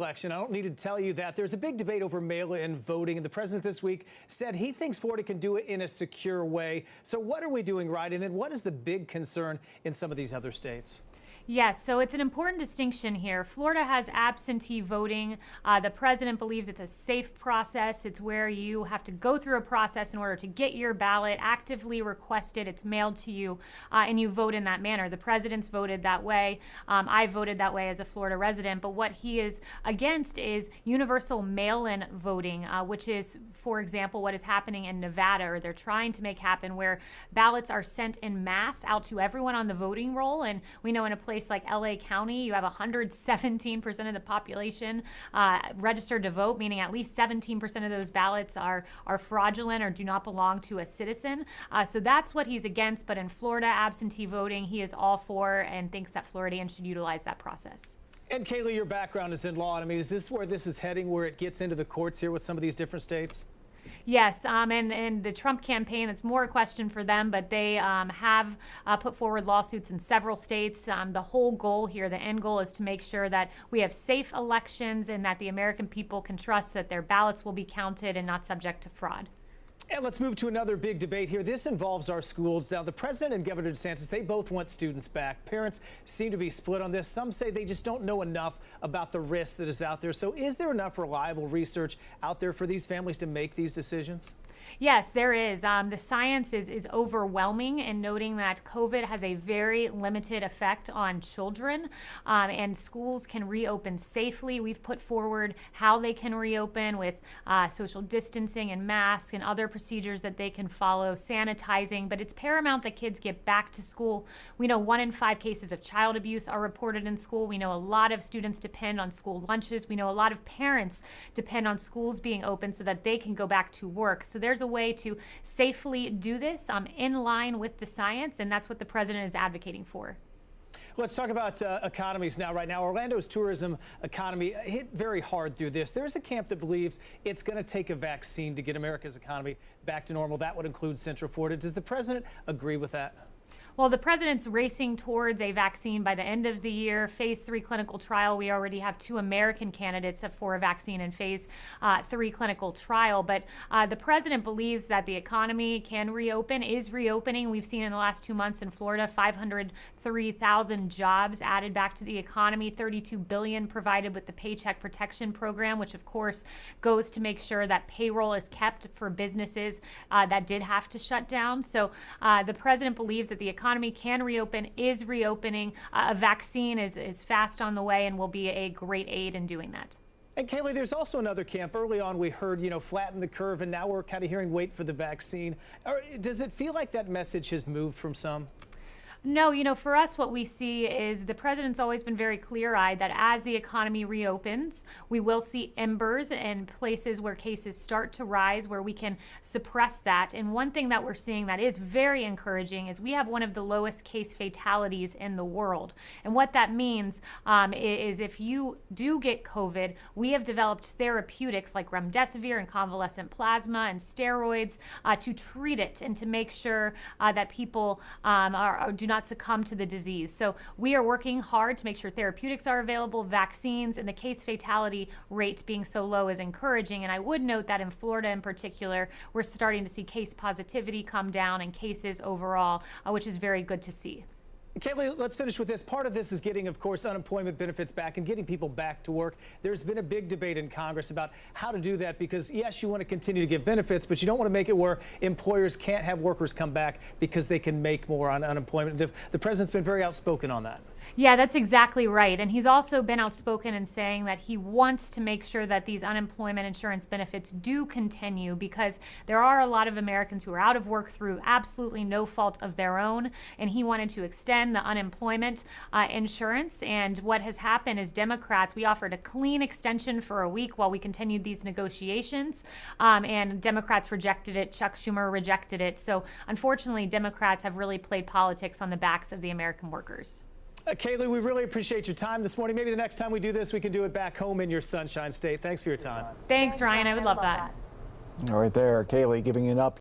Election. I don't need to tell you that there's a big debate over mail-in voting, and the president this week said he thinks Florida can do it in a secure way. So what are we doing right? And then what is the big concern in some of these other states? Yes, so it's an important distinction here. Florida has absentee voting. The president believes it's a safe process. It's where you have to go through a process in order to get your ballot actively requested. It's mailed to you, and you vote in that manner. The president's voted that way. I voted that way as a Florida resident. But what he is against is universal mail-in voting, which is, for example, what is happening in Nevada, or they're trying to make happen, where ballots are sent in mass out to everyone on the voting roll. And we know in a place like LA County, you have 117% of the population registered to vote, meaning at least 17% of those ballots are fraudulent or do not belong to a citizen. So that's what he's against. But in Florida, absentee voting, he is all for and thinks that Floridians should utilize that process. And Kayleigh, your background is in law. I mean, is this where this is heading, where it gets into the courts here with some of these different states? Yes, and the Trump campaign, it's more a question for them, but they have put forward lawsuits in several states. The whole goal here, the end goal, is to make sure that we have safe elections and that the American people can trust that their ballots will be counted and not subject to fraud. And let's move to another big debate here. This involves our schools. Now, the president and Governor DeSantis, they both want students back. Parents seem to be split on this. Some say they just don't know enough about the risk that is out there. So is there enough reliable research out there for these families to make these decisions? Yes, there is. The science is overwhelming in noting that COVID has a very limited effect on children, and schools can reopen safely. We've put forward how they can reopen with social distancing and masks and other procedures that they can follow, sanitizing, but it's paramount that kids get back to school. We know 1 in 5 cases of child abuse are reported in school. We know a lot of students depend on school lunches. We know a lot of parents depend on schools being open so that they can go back to work. So there's a way to safely do this in line with the science, and that's what the president is advocating for. Let's talk about economies now. Right now, Orlando's tourism economy hit very hard through this. There's a camp that believes it's going to take a vaccine to get America's economy back to normal. That would include Central Florida. Does the president agree with that? Well, the president's racing towards a vaccine by the end of the year. Phase 3 clinical trial. We already have 2 American candidates for a vaccine in phase 3 clinical trial. But the president believes that the economy can reopen, is reopening. We've seen in the last 2 months in Florida, 503,000 jobs added back to the economy, $32 billion provided with the Paycheck Protection Program, which of course goes to make sure that payroll is kept for businesses that did have to shut down. So the president believes that the economy can reopen, is reopening. A vaccine is fast on the way and will be a great aid in doing that. And Kayleigh, there's also another camp. Early on, we heard, flatten the curve, and now we're kind of hearing wait for the vaccine. Does it feel like that message has moved from some? No, for us, what we see is the president's always been very clear-eyed that as the economy reopens, we will see embers and places where cases start to rise, where we can suppress that. And one thing that we're seeing that is very encouraging is we have one of the lowest case fatalities in the world. And what that means is if you do get COVID, we have developed therapeutics like remdesivir and convalescent plasma and steroids to treat it and to make sure that people do not succumb to the disease. So we are working hard to make sure therapeutics are available, vaccines, and the case fatality rate being so low is encouraging. And I would note that in Florida in particular, we're starting to see case positivity come down and cases overall, which is very good to see. Kayleigh, let's finish with this. Part of this is getting, of course, unemployment benefits back and getting people back to work. There's been a big debate in Congress about how to do that because, yes, you want to continue to give benefits, but you don't want to make it where employers can't have workers come back because they can make more on unemployment. The president's been very outspoken on that. Yeah, that's exactly right. And he's also been outspoken in saying that he wants to make sure that these unemployment insurance benefits do continue because there are a lot of Americans who are out of work through absolutely no fault of their own. And he wanted to extend the unemployment insurance. And what has happened is Democrats, we offered a clean extension for a week while we continued these negotiations. And Democrats rejected it. Chuck Schumer rejected it. So unfortunately, Democrats have really played politics on the backs of the American workers. Kayleigh, we really appreciate your time this morning. Maybe the next time we do this, we can do it back home in your Sunshine State. Thanks for your time. Thanks, Ryan. I would love that. All right there, Kayleigh giving an update.